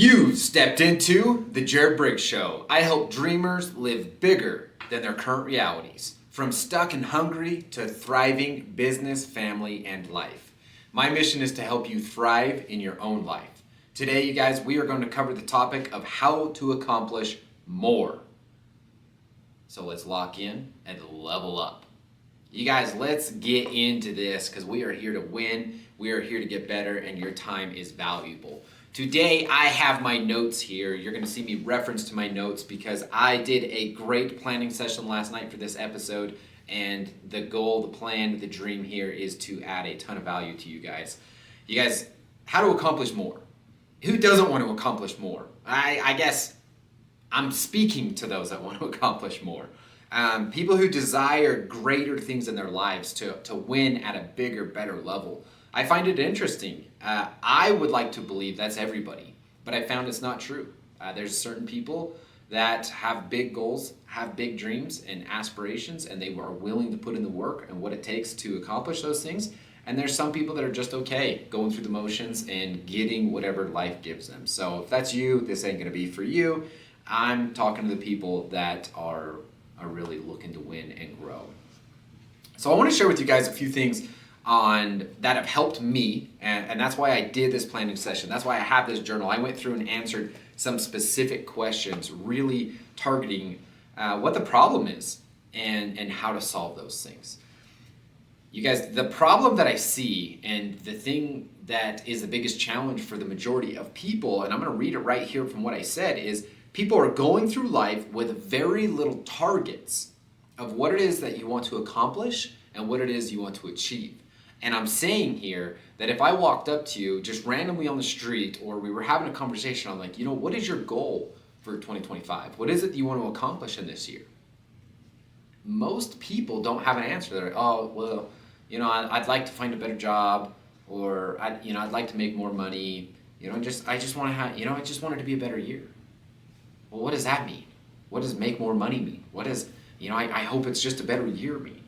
You've stepped into the Jared Briggs Show. I help dreamers live bigger than their current realities, from stuck and hungry to thriving business, family, and life. My mission is to help you thrive in your own life. Today, you guys, we are going to cover the topic of how to accomplish more. So let's lock in and level up. You guys, let's get into this because we are here to win, we are here to get better, and your time is valuable. Today, I have my notes here. You're going to see me reference to my notes because I did a great planning session last night for this episode, and the goal, the plan, the dream here is to add a ton of value to you guys. You guys, how to accomplish more? Who doesn't want to accomplish more? I guess I'm speaking to those that want to accomplish more. People who desire greater things in their lives to win at a bigger, better level. I find it interesting. I would like to believe that's everybody, but I found it's not true. There's certain people that have big goals, have big dreams and aspirations, and they are willing to put in the work and what it takes to accomplish those things. And there's some people that are just okay going through the motions and getting whatever life gives them. So if that's you, this ain't gonna be for you. I'm talking to the people that are really looking to win and grow. So I want to share with you guys a few things that have helped me, and that's why I did this planning session. That's why I have this journal. I went through and answered some specific questions, really targeting what the problem is and how to solve those things. You guys, the problem that I see and the thing that is the biggest challenge for the majority of people, and I'm going to read it right here from what I said, is people are going through life with very little targets of what it is that you want to accomplish and what it is you want to achieve. And I'm saying here that if I walked up to you just randomly on the street or we were having a conversation, I'm like, what is your goal for 2025? What is it that you want to accomplish in this year? Most people don't have an answer. They're like, I'd like to find a better job, or I'd like to make more money. I just want it to be a better year. Well, what does that mean? What does make more money mean? What does, I hope it's just a better year mean?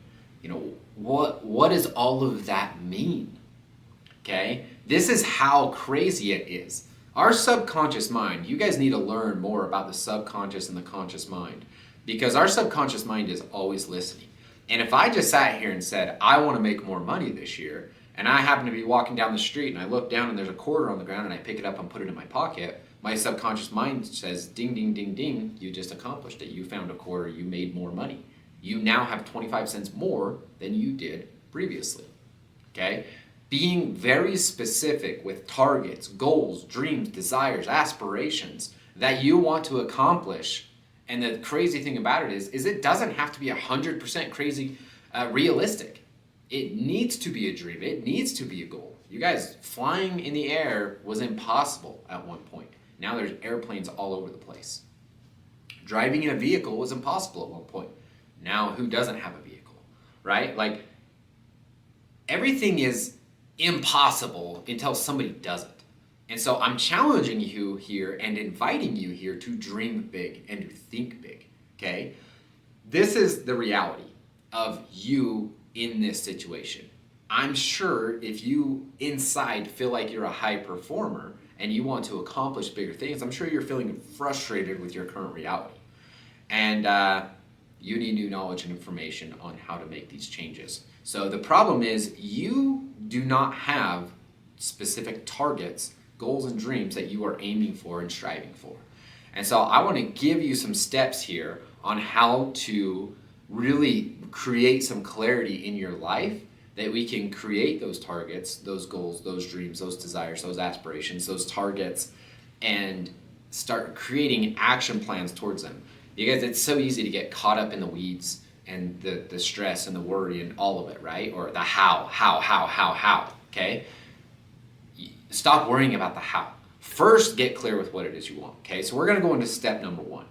What does all of that mean? Okay? This is how crazy it is. Our subconscious mind, you guys need to learn more about the subconscious and the conscious mind, because our subconscious mind is always listening. And if I just sat here and said, I want to make more money this year, and I happen to be walking down the street and I look down and there's a quarter on the ground and I pick it up and put it in my pocket, my subconscious mind says, ding, ding, ding, ding, you just accomplished it. You found a quarter, you made more money. You now have 25 cents more than you did previously, okay? Being very specific with targets, goals, dreams, desires, aspirations that you want to accomplish. And the crazy thing about it is it doesn't have to be 100% crazy realistic. It needs to be a dream. It needs to be a goal. You guys, flying in the air was impossible at one point. Now there's airplanes all over the place. Driving in a vehicle was impossible at one point. Now who doesn't have a vehicle, right? Like, everything is impossible until somebody does it. And so I'm challenging you here and inviting you here to dream big and to think big, okay? This is the reality of you in this situation. I'm sure if you inside feel like you're a high performer and you want to accomplish bigger things, I'm sure you're feeling frustrated with your current reality. And you need new knowledge and information on how to make these changes. So the problem is you do not have specific targets, goals, and dreams that you are aiming for and striving for. And so I want to give you some steps here on how to really create some clarity in your life that we can create those targets, those goals, those dreams, those desires, those aspirations, those targets, and start creating action plans towards them. You guys, it's so easy to get caught up in the weeds and the stress and the worry and all of it, right? Or the how, okay? Stop worrying about the how. First, get clear with what it is you want, okay? So we're gonna go into step number one.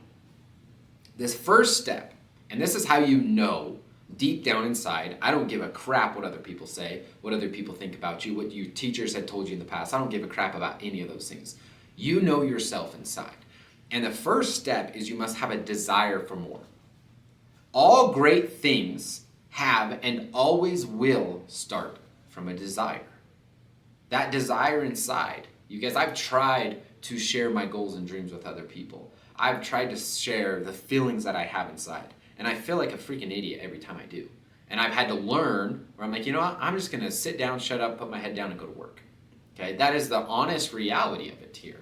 This first step, and this is how you know deep down inside, I don't give a crap what other people say, what other people think about you, what your teachers had told you in the past. I don't give a crap about any of those things. You know yourself inside. And the first step is you must have a desire for more. All great things have and always will start from a desire. That desire inside. You guys, I've tried to share my goals and dreams with other people. I've tried to share the feelings that I have inside. And I feel like a freaking idiot every time I do. And I've had to learn where I'm like, you know what? I'm just going to sit down, shut up, put my head down, and go to work. Okay? That is the honest reality of it here.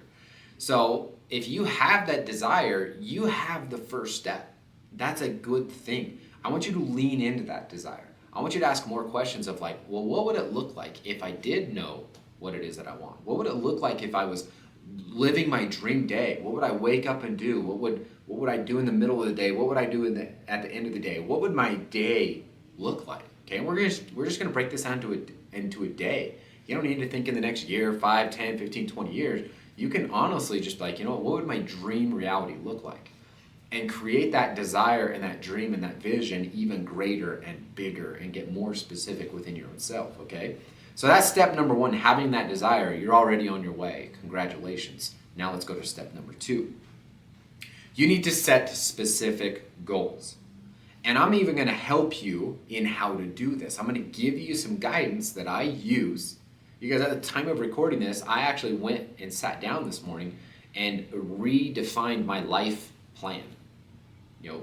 So if you have that desire, you have the first step. That's a good thing. I want you to lean into that desire. I want you to ask more questions of like, well, what would it look like if I did know what it is that I want? What would it look like if I was living my dream day? What would I wake up and do? What would I do in the middle of the day? What would I do at the end of the day? What would my day look like? Okay, and we're just gonna break this down into a day. You don't need to think in the next year, 5, 10, 15, 20 years. You can honestly just like, what would my dream reality look like? And create that desire and that dream and that vision even greater and bigger and get more specific within your own self, okay? So that's step number 1, having that desire. You're already on your way. Congratulations. Now let's go to step number 2. You need to set specific goals. And I'm even going to help you in how to do this. I'm going to give you some guidance that I use, because at the time of recording this, I actually went and sat down this morning and redefined my life plan.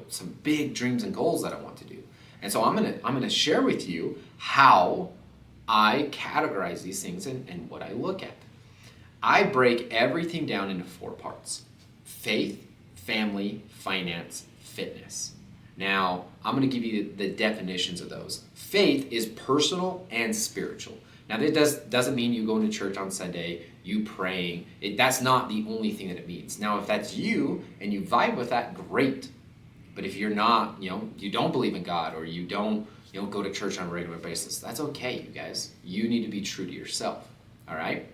Some big dreams and goals that I want to do. And so I'm going to share with you how I categorize these things and what I look at. I break everything down into 4 parts: faith, family, finance, fitness. Now, I'm going to give you the definitions of those. Faith is personal and spiritual. Now, that doesn't mean you going to church on Sunday, you praying. That's not the only thing that it means. Now, if that's you and you vibe with that, great. But if you're not, you don't believe in God, or you don't go to church on a regular basis, that's okay, you guys. You need to be true to yourself, all right?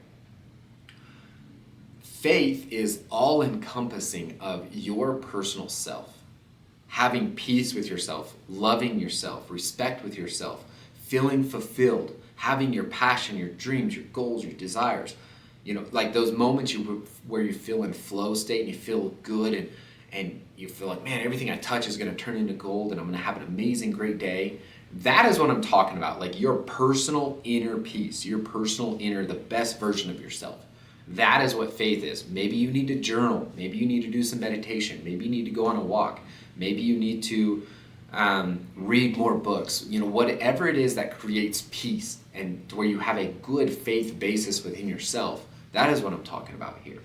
Faith is all-encompassing of your personal self, having peace with yourself, loving yourself, respect with yourself, feeling fulfilled, having your passion, your dreams, your goals, your desires. Like those moments where you feel in flow state and you feel good and you feel like, man, everything I touch is going to turn into gold and I'm going to have an amazing, great day. That is what I'm talking about, like your personal inner peace, your personal inner, the best version of yourself. That is what faith is. Maybe you need to journal. Maybe you need to do some meditation. Maybe you need to go on a walk. Maybe you need to read more books. Whatever it is that creates peace and where you have a good faith basis within yourself, that is what I'm talking about here.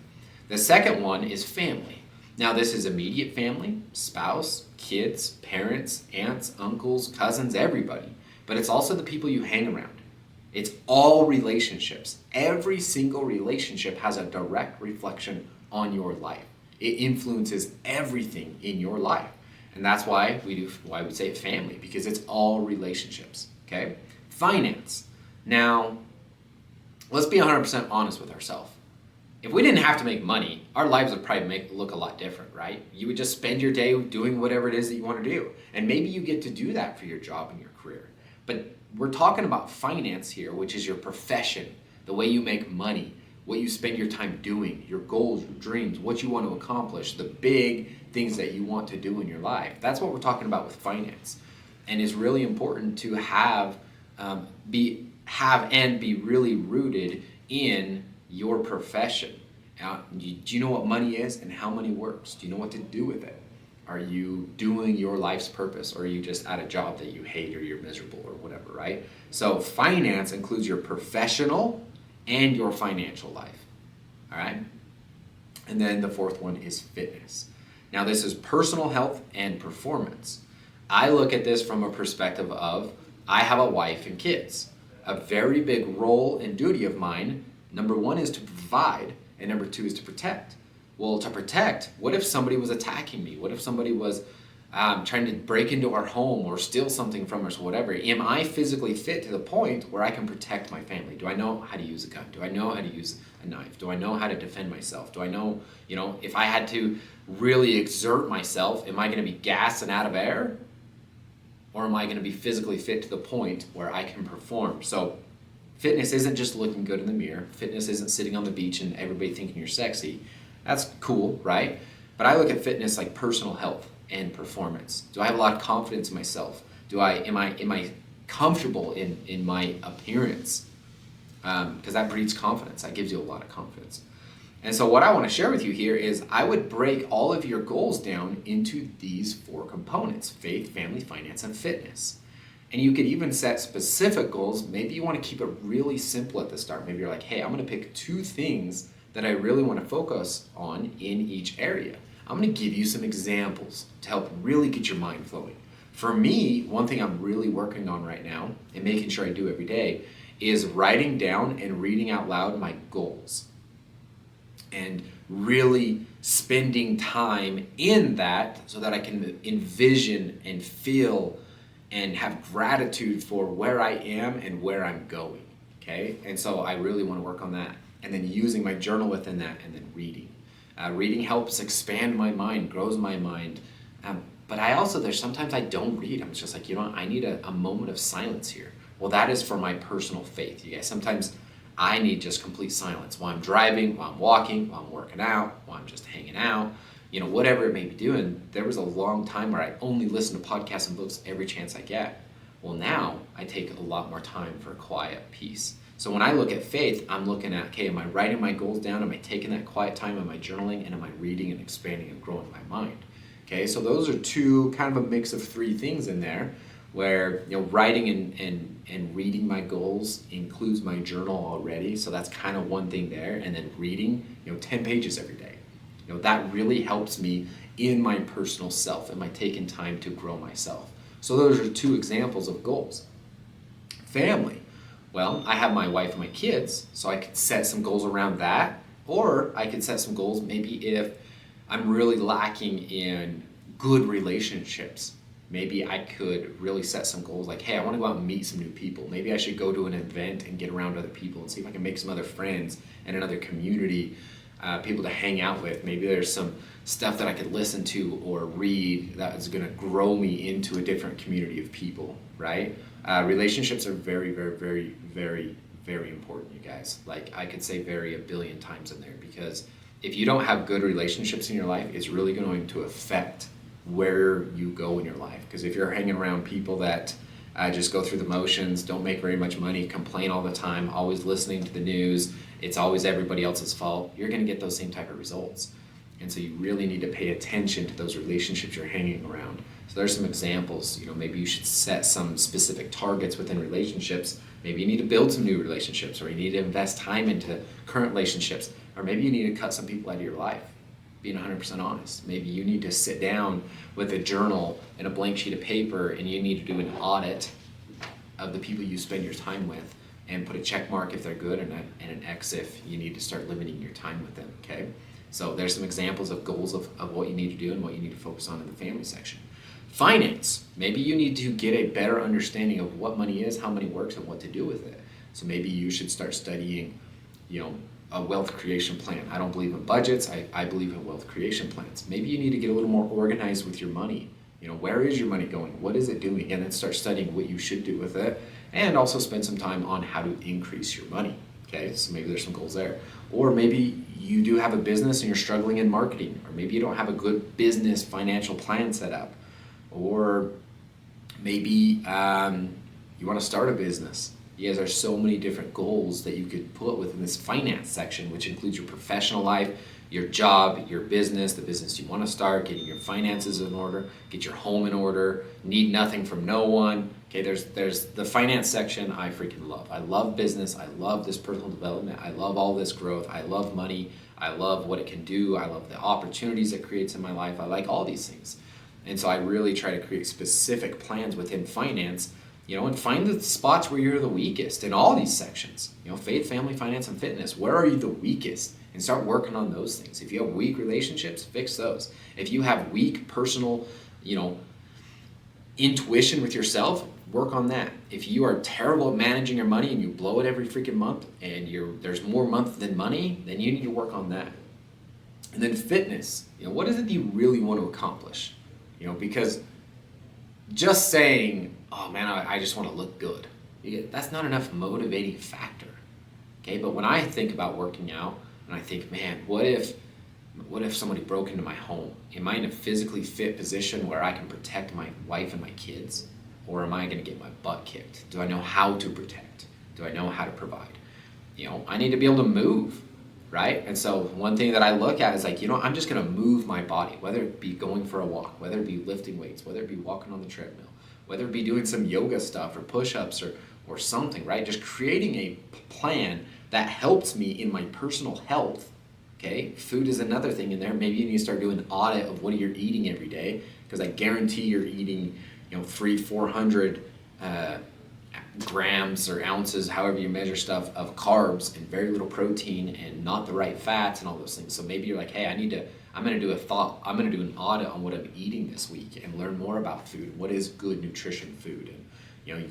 The second one is family. Now, this is immediate family, spouse, kids, parents, aunts, uncles, cousins, everybody. But it's also the people you hang around. It's all relationships. Every single relationship has a direct reflection on your life. It influences everything in your life. And that's why we say family, because it's all relationships, okay? Finance. Now, let's be 100% honest with ourselves. If we didn't have to make money, our lives would probably look a lot different, right? You would just spend your day doing whatever it is that you want to do. And maybe you get to do that for your job and your career. But we're talking about finance here, which is your profession, the way you make money, what you spend your time doing, your goals, your dreams, what you want to accomplish, the big things that you want to do in your life. That's what we're talking about with finance. And it's really important to have and be really rooted in your profession. Now, do you know what money is and how money works? Do you know what to do with it? Are you doing your life's purpose, or are you just at a job that you hate or you're miserable or whatever, right? So finance includes your professional and your financial life, all right? And then the fourth one is fitness. Now, this is personal health and performance. I look at this from a perspective of I have a wife and kids. A very big role and duty of mine, number 1 is to provide, and number 2 is to protect. Well, to protect, what if somebody was attacking me? What if somebody was trying to break into our home or steal something from us or whatever? Am I physically fit to the point where I can protect my family? Do I know how to use a gun? Do I know how to use a knife? Do I know how to defend myself? Do I know, if I had to really exert myself, am I going to be gassed and out of air? Or am I going to be physically fit to the point where I can perform? So fitness isn't just looking good in the mirror. Fitness isn't sitting on the beach and everybody thinking you're sexy. That's cool, right? But I look at fitness like personal health and performance. Do I have a lot of confidence in myself? Am I comfortable in my appearance? Because that breeds confidence. That gives you a lot of confidence. And so what I want to share with you here is I would break all of your goals down into these 4 components: faith, family, finance, and fitness. And you could even set specific goals. Maybe you want to keep it really simple at the start. Maybe you're like, hey, I'm going to pick 2 things that I really want to focus on in each area. I'm going to give you some examples to help really get your mind flowing. For me, one thing I'm really working on right now and making sure I do every day is writing down and reading out loud my goals. And really spending time in that so that I can envision and feel and have gratitude for where I am and where I'm going, okay? And so I really want to work on that. And then using my journal within that, and then reading. Reading helps expand my mind, grows my mind. But there's sometimes I don't read. I'm just like, I need a moment of silence here. Well, that is for my personal faith, you guys. Sometimes I need just complete silence while I'm driving, while I'm walking, while I'm working out, while I'm just hanging out, whatever it may be doing. There was a long time where I only listened to podcasts and books every chance I get. Well, now I take a lot more time for quiet peace. So when I look at faith, I'm looking at, okay, am I writing my goals down? Am I taking that quiet time? Am I journaling? And am I reading and expanding and growing my mind? Okay, so those are 2, kind of a mix of 3 things in there, where writing and reading my goals includes my journal already. So that's kind of one thing there. And then reading 10 pages every day. That really helps me in my personal self. Am I taking time to grow myself? So those are 2 examples of goals. Family. Well, I have my wife and my kids, so I could set some goals around that. Or I could set some goals maybe if I'm really lacking in good relationships. Maybe I could really set some goals like, hey, I want to go out and meet some new people. Maybe I should go to an event and get around other people and see if I can make some other friends and another community, people to hang out with. Maybe there's some stuff that I could listen to or read that is going to grow me into a different community of people, right? Relationships are very, very, very, very, very important, you guys. Like, I could say very a billion times in there, because if you don't have good relationships in your life, it's really going to affect where you go in your life. Because if you're hanging around people that just go through the motions, don't make very much money, complain all the time, always listening to the news, it's always everybody else's fault, you're going to get those same type of results. And so you really need to pay attention to those relationships you're hanging around. So there's some examples. Maybe you should set some specific targets within relationships. Maybe you need to build some new relationships, or you need to invest time into current relationships, or maybe you need to cut some people out of your life. Being 100% honest. Maybe you need to sit down with a journal and a blank sheet of paper, and you need to do an audit of the people you spend your time with, and put a check mark if they're good and an X if you need to start limiting your time with them, okay? So there's some examples of goals of what you need to do and what you need to focus on in the family section. Finance. Maybe you need to get a better understanding of what money is, how money works, and what to do with it. So maybe you should start studying, a wealth creation plan. I don't believe in budgets. I believe in wealth creation plans. Maybe you need to get a little more organized with your money. Where is your money going? What is it doing? And then start studying what you should do with it. And also spend some time on how to increase your money. Okay, so maybe there's some goals there. Or maybe you do have a business and you're struggling in marketing. Or maybe you don't have a good business financial plan set up. Or maybe you want to start a business. You guys, are so many different goals that you could put within this finance section, which includes your professional life, your job, your business, the business you want to start, getting your finances in order, get your home in order, need nothing from no one. Okay, there's the finance section I freaking love. I love business. I love this personal development. I love all this growth. I love money. I love what it can do. I love the opportunities it creates in my life. I like all these things. And so I really try to create specific plans within finance, and find the spots where you're the weakest in all these sections. Faith, family, finance, and fitness. Where are you the weakest? And start working on those things. If you have weak relationships, fix those. If you have weak personal, intuition with yourself, work on that. If you are terrible at managing your money and you blow it every freaking month and there's more month than money, then you need to work on that. And then fitness. What is it you really want to accomplish? Because just saying, oh man, I just want to look good, that's not enough motivating factor. Okay, but when I think about working out, and I think, man, what if somebody broke into my home? Am I in a physically fit position where I can protect my wife and my kids? Or am I going to get my butt kicked? Do I know how to protect? Do I know how to provide? I need to be able to move. right? And so one thing that I look at is like, I'm just going to move my body, whether it be going for a walk, whether it be lifting weights, whether it be walking on the treadmill, whether it be doing some yoga stuff or push-ups or something, right? Just creating a plan that helps me in my personal health. Okay, food is another thing in there. Maybe you need to start doing an audit of what you're eating every day, because I guarantee you're eating, 300-400 grams or ounces, however you measure stuff, of carbs and very little protein and not the right fats and all those things. So maybe you're like, hey, I'm going to do an audit on what I'm eating this week and learn more about food. What is good nutrition food? And,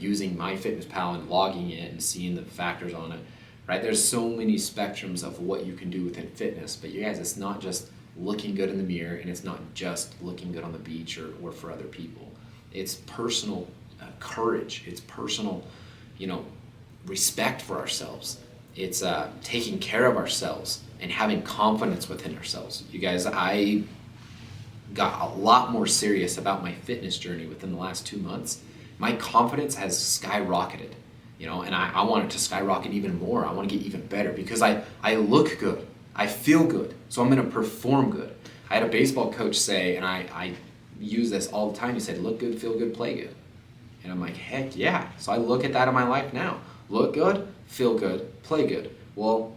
using MyFitnessPal and logging it and seeing the factors on it, right? There's so many spectrums of what you can do within fitness, but you guys, it's not just looking good in the mirror, and it's not just looking good on the beach or for other people. It's personal courage. It's personal, respect for ourselves. It's taking care of ourselves and having confidence within ourselves. You guys, I got a lot more serious about my fitness journey within the last 2 months. My confidence has skyrocketed, and I want it to skyrocket even more. I want to get even better because I look good. I feel good. So I'm going to perform good. I had a baseball coach say, and I use this all the time, he said, look good, feel good, play good. And I'm like, heck yeah. So I look at that in my life now. Look good, feel good, play good. Well,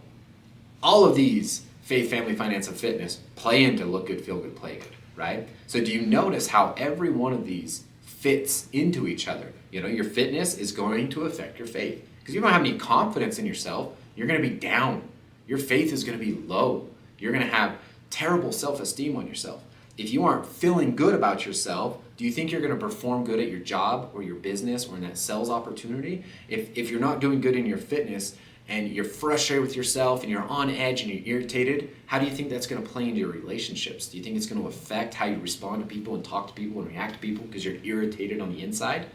all of these faith, family, finance, and fitness play into look good, feel good, play good, right? So do you notice how every one of these fits into each other? Your fitness is going to affect your faith. Because you don't have any confidence in yourself, you're going to be down. Your faith is going to be low. You're going to have terrible self-esteem on yourself. If you aren't feeling good about yourself, do you think you're going to perform good at your job or your business or in that sales opportunity? If you're not doing good in your fitness and you're frustrated with yourself and you're on edge and you're irritated, how do you think that's going to play into your relationships? Do you think it's going to affect how you respond to people and talk to people and react to people because you're irritated on the inside?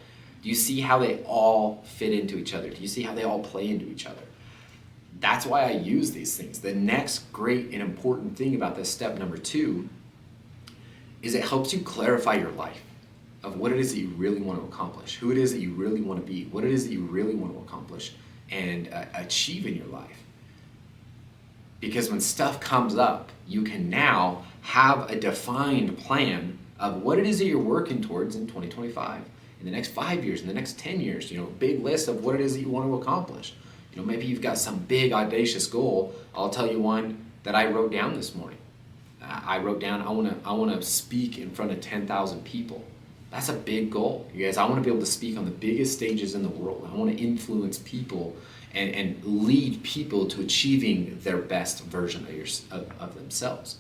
Do you see how they all fit into each other? Do you see how they all play into each other? That's why I use these things. The next great and important thing about this step number 2 is it helps you clarify your life of what it is that you really want to accomplish, who it is that you really want to be, what it is that you really want to accomplish and achieve in your life. Because when stuff comes up, you can now have a defined plan of what it is that you're working towards in 2025, in the next 5 years, in the next 10 years, a big list of what it is that you want to accomplish. Maybe you've got some big audacious goal. I'll tell you one that I wrote down this morning. I wrote down, I want to speak in front of 10,000 people. That's a big goal. You guys, I want to be able to speak on the biggest stages in the world. I want to influence people and lead people to achieving their best version of themselves.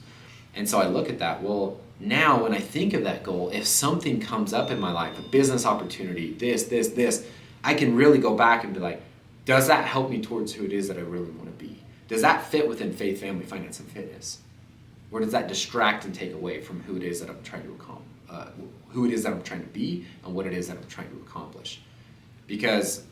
And so I look at that. Well, now when I think of that goal, if something comes up in my life, a business opportunity, this, I can really go back and be like, does that help me towards who it is that I really want to be? Does that fit within faith, family, finance, and fitness? Or does that distract and take away from who it is that I'm trying to who it is that I'm trying to be and what it is that I'm trying to accomplish? Because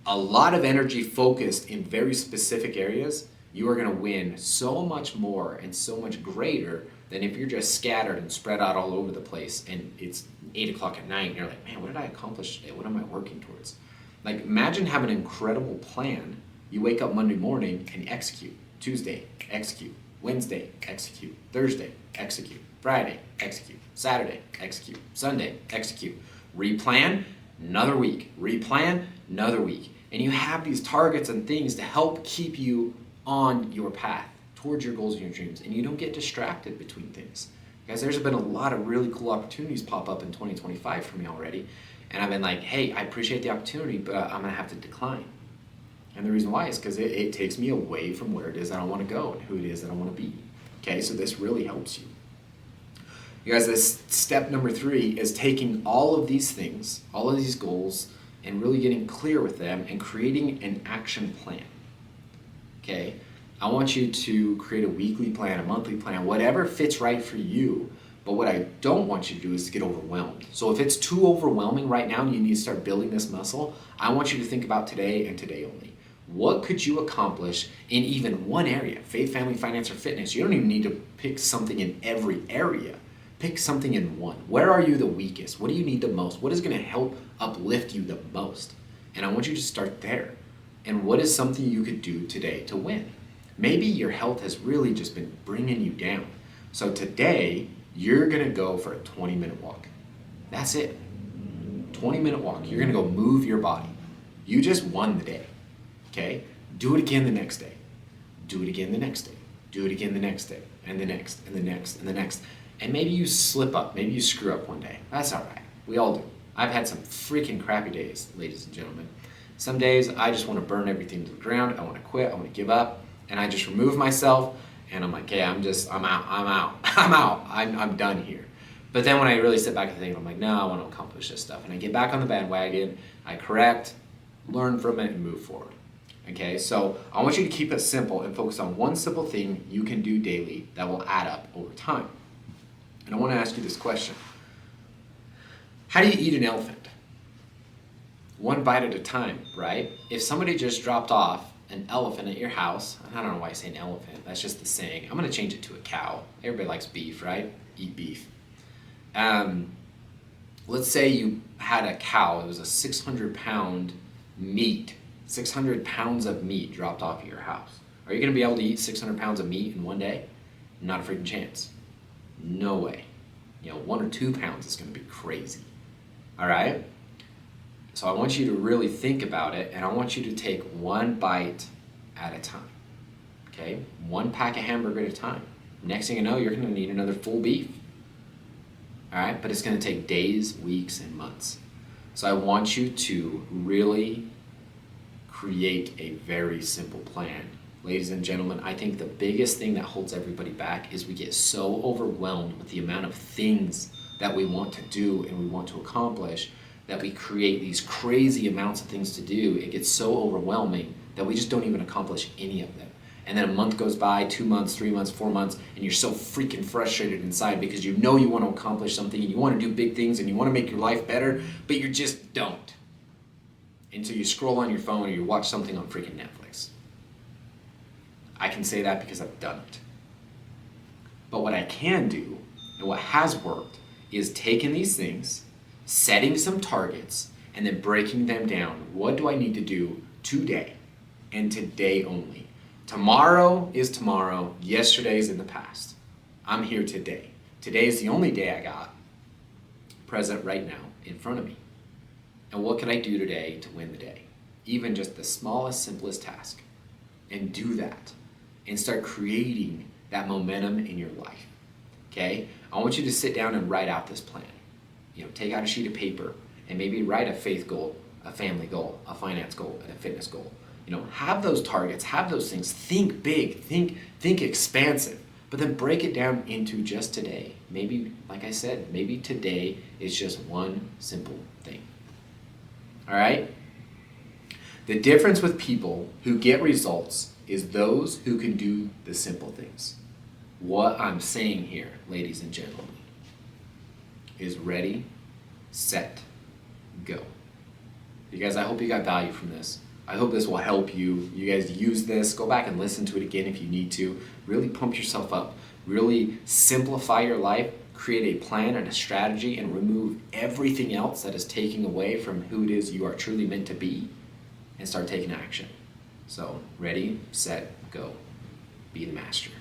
a lot of energy focused in very specific areas, you are going to win so much more and so much greater than if you're just scattered and spread out all over the place and it's 8 o'clock at night and you're like, man, what did I accomplish today? What am I working towards? Like, imagine having an incredible plan. You wake up Monday morning and execute. Tuesday, execute. Wednesday, execute. Thursday, execute. Friday, execute. Saturday, execute. Sunday, execute. Replan, another week. Replan, another week. And you have these targets and things to help keep you on your path towards your goals and your dreams. And you don't get distracted between things. Guys, there's been a lot of really cool opportunities pop up in 2025 for me already. And I've been like, hey, I appreciate the opportunity, but I'm going to have to decline. And the reason why is because it takes me away from where it is that I want to go and who it is that I want to be. Okay, so this really helps you. You guys, this step number 3 is taking all of these things, all of these goals, and really getting clear with them and creating an action plan. Okay, I want you to create a weekly plan, a monthly plan, whatever fits right for you. But what I don't want you to do is to get overwhelmed. So if it's too overwhelming right now and you need to start building this muscle, I want you to think about today and today only. What could you accomplish in even one area? Faith, family, finance, or fitness. You don't even need to pick something in every area. Pick something in one. Where are you the weakest? What do you need the most? What is going to help uplift you the most? And I want you to start there. And what is something you could do today to win? Maybe your health has really just been bringing you down. So today, you're gonna go for a 20-minute walk. That's it. 20-minute walk. You're gonna go move your body. You just won the day, okay? Do it again the next day. Do it again the next day. Do it again the next day, and the next, and the next, and the next. And maybe you slip up, maybe you screw up one day. That's all right. We all do. I've had some freaking crappy days, ladies and gentlemen. Some days I just want to burn everything to the ground. I want to quit. I want to give up. And I just remove myself, and I'm like, hey, I'm out. I'm done here. But then when I really sit back and think, I'm like, no, I want to accomplish this stuff. And I get back on the bandwagon, I correct, learn from it, and move forward. Okay, so I want you to keep it simple and focus on one simple thing you can do daily that will add up over time. And I want to ask you this question. How do you eat an elephant? One bite at a time, right? If somebody just dropped off an elephant at your house, and I don't know why I say an elephant, that's just the saying. I'm going to change it to a cow. Everybody likes beef, right? Eat beef. Let's say you had a cow. It was a 600-pound meat, 600 pounds of meat dropped off at your house. Are you going to be able to eat 600 pounds of meat in one day? Not a freaking chance. No way. 1 or 2 pounds is going to be crazy. All right? So I want you to really think about it, and I want you to take one bite at a time. Okay? One pack of hamburger at a time. Next thing you know, you're going to need another full beef. All right? But it's going to take days, weeks, and months. So I want you to really create a very simple plan. Ladies and gentlemen, I think the biggest thing that holds everybody back is we get so overwhelmed with the amount of things that we want to do and we want to accomplish that we create these crazy amounts of things to do. It gets so overwhelming that we just don't even accomplish any of them. And then a month goes by, 2 months, 3 months, 4 months, and you're so freaking frustrated inside because you know you want to accomplish something and you want to do big things and you want to make your life better, but you just don't. Until you scroll on your phone or you watch something on freaking Netflix. I can say that because I've done it. But what I can do, and what has worked, is taking these things, setting some targets, and then breaking them down. What do I need to do today? And today only. Tomorrow is tomorrow. Yesterday is in the past. I'm here today. Today is the only day I got present right now in front of me. And what can I do today to win the day? Even just the smallest, simplest task. And do that. And start creating that momentum in your life. Okay? I want you to sit down and write out this plan. Take out a sheet of paper and maybe write a faith goal, a family goal, a finance goal, and a fitness goal. Have those targets, have those things. Think big, think expansive. But then break it down into just today. Maybe, like I said, maybe today is just one simple thing. All right? The difference with people who get results is those who can do the simple things. What I'm saying here, ladies and gentlemen, is ready, set, go. You guys, I hope you got value from this. I hope this will help you. You guys use this. Go back and listen to it again if you need to. Really pump yourself up. Really simplify your life. Create a plan and a strategy and remove everything else that is taking away from who it is you are truly meant to be and start taking action. So, ready, set, go. Be the master.